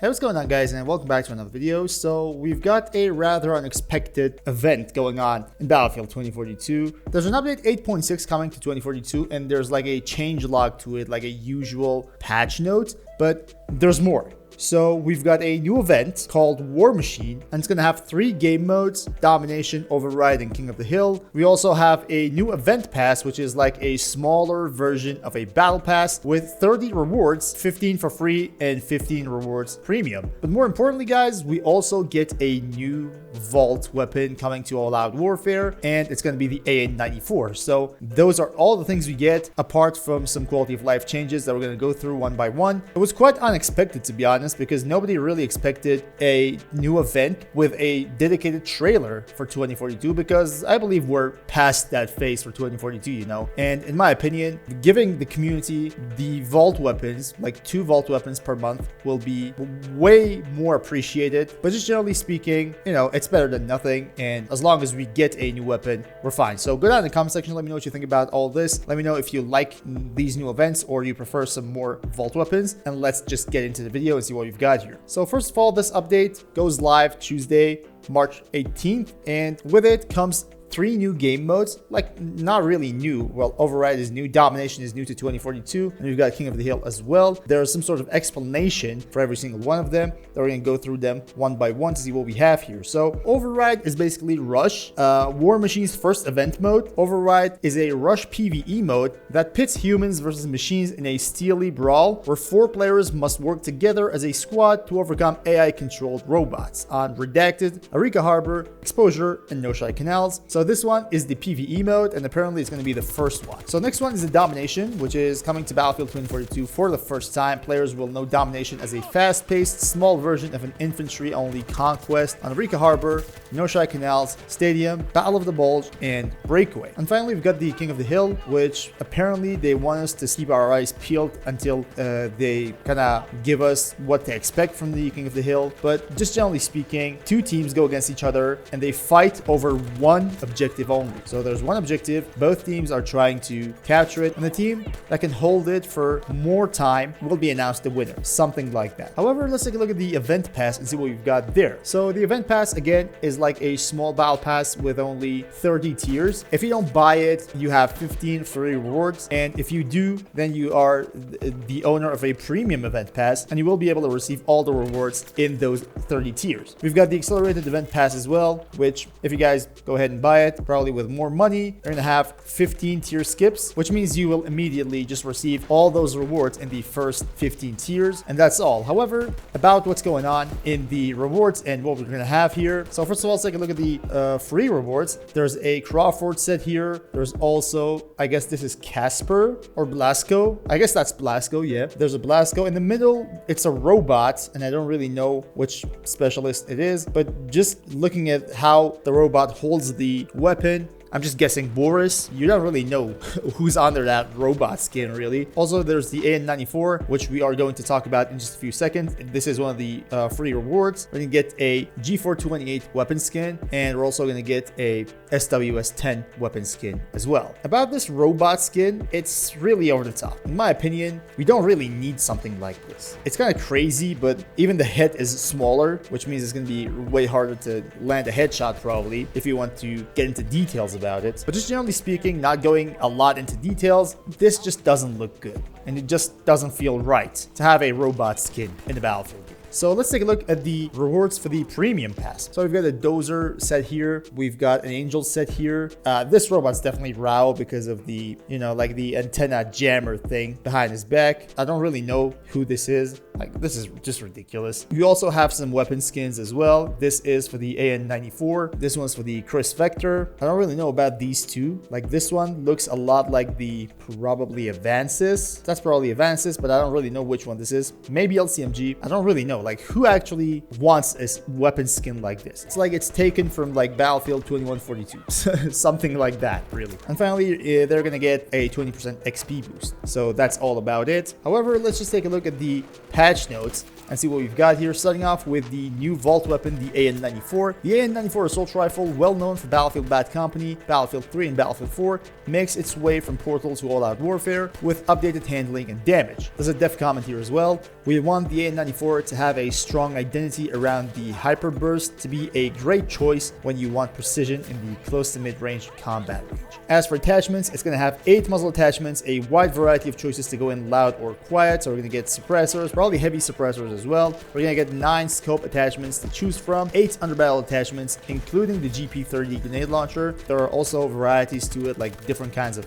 Hey, what's going on, guys, and welcome back to another video. So we've got a rather unexpected event going on in Battlefield 2042. There's an update 8.6 coming to 2042, and there's like a change log to it, like a usual patch note, but there's more. So we've got a new event called War Machine, and it's going to have 3 game modes: Domination, Override, and King of the Hill. We also have a new event pass, which is like a smaller version of a battle pass with 30 rewards, 15 for free and 15 rewards premium. But more importantly, guys, we also get a new vault weapon coming to All Out Warfare, and it's going to be the AN-94. So those are all the things we get, apart from some quality of life changes that we're going to go through one by one. It was quite unexpected, to be honest, because nobody really expected a new event with a dedicated trailer for 2042, because I believe we're past that phase for 2042, you know. And in my opinion, giving the community the vault weapons, like 2 vault weapons per month, will be way more appreciated. But just generally speaking, you know, it's better than nothing, and as long as we get a new weapon, we're fine. So go down in the comment section, let me know what you think about all this. Let me know if you like these new events or you prefer some more vault weapons, and let's just get into the video and see what we've got here. So first of all, this update goes live Tuesday, March 18th, and with it comes 3 new game modes, like not really new. Well, Override is new, Domination is new to 2042, and we've got King of the Hill as well. There's some sort of explanation for every single one of them. We're going to go through them one by one to see what we have here. So Override is basically Rush, War Machine's first event mode. Override is a Rush PvE mode that pits humans versus machines in a steely brawl where 4 players must work together as a squad to overcome AI-controlled robots on Redacted, Arica Harbor, Exposure, and Noshai Canals. So this one is the PvE mode, and apparently it's going to be the first one. So next one is the Domination, which is coming to Battlefield 2042 for the first time. Players will know Domination as a fast-paced, small version of an infantry-only conquest on Arica Harbor, Noshai Canals, Stadium, Battle of the Bulge, and Breakaway. And finally, we've got the King of the Hill, which apparently they want us to keep our eyes peeled until they kind of give us what to expect from the King of the Hill. But just generally speaking, 2 teams go against each other, and they fight over one objective only. So there's one objective, both teams are trying to capture it, and the team that can hold it for more time will be announced the winner, something like that. However, let's take a look at the event pass and see what we've got there. So the event pass, again, is like a small battle pass with only 30 tiers. If you don't buy it, you have 15 free rewards, and if you do, then you are the owner of a premium event pass, and you will be able to receive all the rewards in those 30 tiers. We've got the accelerated event pass as well, which if you guys go ahead and buy it, probably with more money, you're gonna have 15 tier skips, which means you will immediately just receive all those rewards in the first 15 tiers, and that's all. However, about what's going on in the rewards and what we're gonna have here. So first of all, let's take a look at the free rewards. There's a Crawford set here. There's also, I guess this is Casper or Blasco. I guess that's Blasco, yeah. There's a Blasco. In the middle, it's a robot, and I don't really know which specialist it is, but just looking at how the robot holds the weapon, I'm just guessing Boris. You don't really know who's under that robot skin, really. Also, there's the AN-94, which we are going to talk about in just a few seconds. This is one of the free rewards. We're going to get a G4 weapon skin, and we're also going to get a SWS-10 weapon skin as well. About this robot skin, it's really over the top. In my opinion, we don't really need something like this. It's kind of crazy, but even the head is smaller, which means it's going to be way harder to land a headshot, probably, if you want to get into details about it. But just generally speaking, not going a lot into details, this just doesn't look good, and it just doesn't feel right to have a robot skin in the Battlefield game. So let's take a look at the rewards for the premium pass. So we've got a Dozer set here. We've got an Angel set here. This robot's definitely Rao because of the, you know, like the antenna jammer thing behind his back. I don't really know who this is. Like, this is just ridiculous. We also have some weapon skins as well. This is for the AN-94. This one's for the Chris Vector. I don't really know about these two. Like, this one looks a lot like the probably Avansis. That's probably Avansis, but I don't really know which one this is. Maybe LCMG. I don't really know. Like, who actually wants a weapon skin like this? It's like it's taken from like Battlefield 2142. Something like that, really. And finally, they're gonna get a 20% XP boost. So that's all about it. However, let's just take a look at the patch notes and see what we've got here. Starting off with the new Vault weapon, the AN-94. The AN-94 assault rifle, well known for Battlefield Bad Company, Battlefield 3, and Battlefield 4, makes its way from Portal to All Out Warfare with updated handling and damage. There's a def comment here as well. We want the AN-94 to have a strong identity around the hyper burst to be a great choice when you want precision in the close to mid-range combat range. As for attachments, it's going to have 8 muzzle attachments, a wide variety of choices to go in loud or quiet. So we're going to get suppressors, probably heavy suppressors as well. We're going to get 9 scope attachments to choose from, 8 underbarrel attachments, including the GP30 grenade launcher. There are also varieties to it, like different kinds of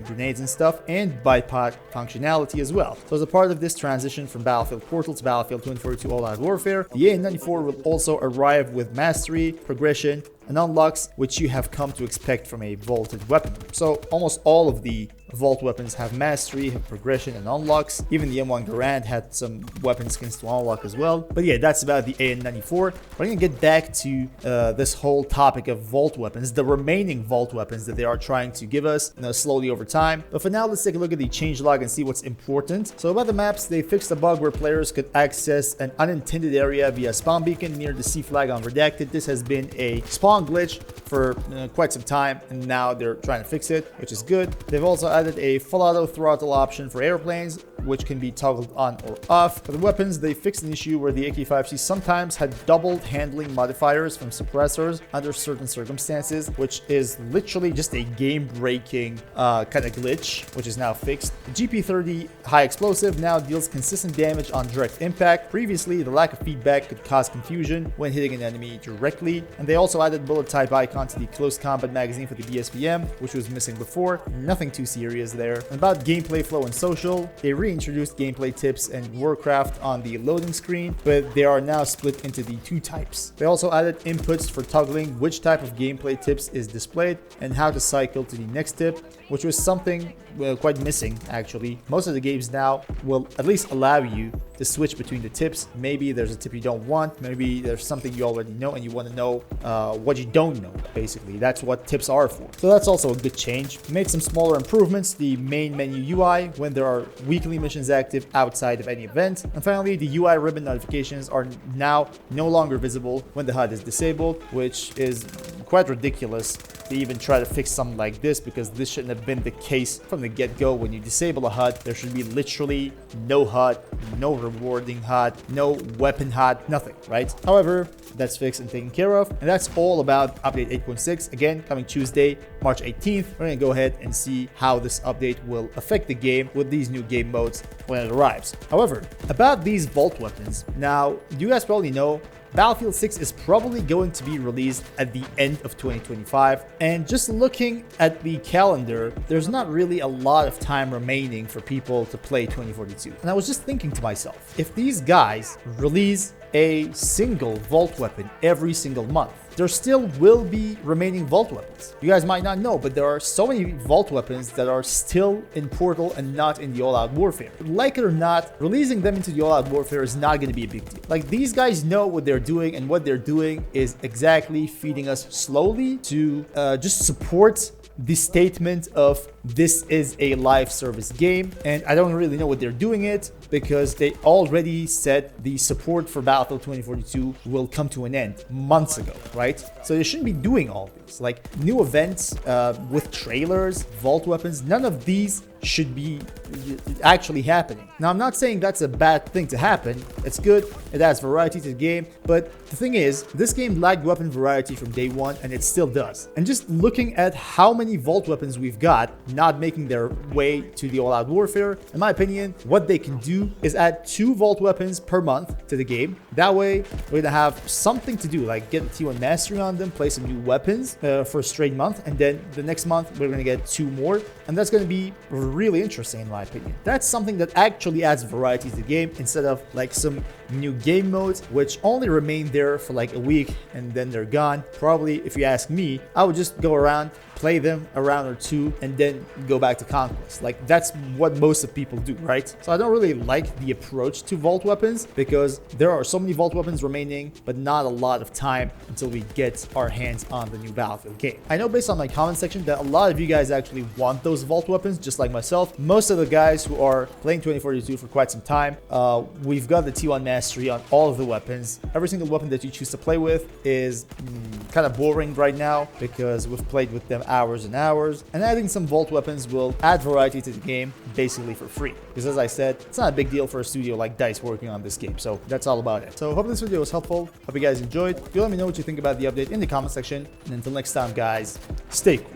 grenades and stuff, and bipod functionality as well. So as a part of this transition from Battlefield Portal to Battlefield 2042 All Out Warfare, the AN-94 will also arrive with mastery, progression, and unlocks, which you have come to expect from a vaulted weapon. So almost all of the vault weapons have mastery, have progression, and unlocks. Even the M1 Garand had some weapon skins to unlock as well. But yeah, that's about the AN-94. We're gonna get back to this whole topic of vault weapons, the remaining vault weapons that they are trying to give us slowly over time. But for now, let's take a look at the changelog and see what's important. So about the maps, they fixed a bug where players could access an unintended area via spawn beacon near the C flag on Redacted. This has been a spawn glitch for quite some time, and now they're trying to fix it, which is good. They've also added a full auto throttle option for airplanes, which can be toggled on or off. For the weapons, they fixed an issue where the AK-5C sometimes had doubled handling modifiers from suppressors under certain circumstances, which is literally just a game-breaking kind of glitch, which is now fixed. The GP30 high explosive now deals consistent damage on direct impact. Previously, the lack of feedback could cause confusion when hitting an enemy directly, and they also added bullet type icon to the close combat magazine for the BSPM, which was missing before. Nothing too serious there. About gameplay flow and social, they reintroduced gameplay tips and Warcraft on the loading screen, but they are now split into the 2 types. They also added inputs for toggling which type of gameplay tips is displayed and how to cycle to the next tip, which was something quite missing actually. Most of the games now will at least allow you to switch between the tips. Maybe there's a tip you don't want, maybe there's something you already know and you want to know what you don't know. Basically, that's what tips are for. So that's also a good change. Made some smaller improvements, the main menu UI when there are weekly missions active outside of any event. And finally, the UI ribbon notifications are now no longer visible when the HUD is disabled, which is quite ridiculous to even try to fix something like this, because this shouldn't have been the case from the get-go. When you disable a HUD, there should be literally no HUD, no rewarding HUD, no weapon HUD, nothing, right? However, that's fixed and taken care of, and that's all about update 8.6. Again, coming Tuesday, March 18th. We're gonna go ahead and see how this update will affect the game with these new game modes when it arrives. However, about these vault weapons, now you guys probably know Battlefield 6 is probably going to be released at the end of 2025, and just looking at the calendar, there's not really a lot of time remaining for people to play 2042. And I was just thinking to myself, if these guys release a single vault weapon every single month, there still will be remaining vault weapons. You guys might not know, but there are so many vault weapons that are still in Portal and not in the All Out Warfare. Like it or not, releasing them into the All Out Warfare is not going to be a big deal. Like, these guys know what they're doing, and what they're doing is exactly feeding us slowly to just support the statement of this is a live service game. And I don't really know what they're doing it, because they already said the support for Battlefield 2042 will come to an end months ago, right? So they shouldn't be doing all this. Like, new events with trailers, vault weapons, none of these should be actually happening. Now, I'm not saying that's a bad thing to happen. It's good, it adds variety to the game, but the thing is, this game lacked weapon variety from day one, and it still does. And just looking at how many vault weapons we've got not making their way to the All Out Warfare, in my opinion, what they can do is add 2 vault weapons per month to the game. That way, we're gonna have something to do, like get a T1 mastery on them, play some new weapons for a straight month, and then the next month we're gonna get 2 more, and that's gonna be really interesting in my opinion. That's something that actually adds variety to the game, instead of like some new game modes which only remain there for like a week and then they're gone. Probably, if you ask me, I would just go around, play them a round or 2, and then go back to Conquest. Like, that's what most of people do, right? So I don't really like the approach to vault weapons, because there are so many vault weapons remaining, but not a lot of time until we get our hands on the new Battlefield game. I know based on my comment section that a lot of you guys actually want those those vault weapons, just like myself. Most of the guys who are playing 2042 for quite some time, we've got the T1 mastery on all of the weapons. Every single weapon that you choose to play with is kind of boring right now because we've played with them hours and hours, and adding some vault weapons will add variety to the game basically for free, because as I said, it's not a big deal for a studio like DICE working on this game. So that's all about it. So hope this video was helpful. Hope you guys enjoyed. You let me know what you think about the update in the comment section, and until next time guys, stay cool.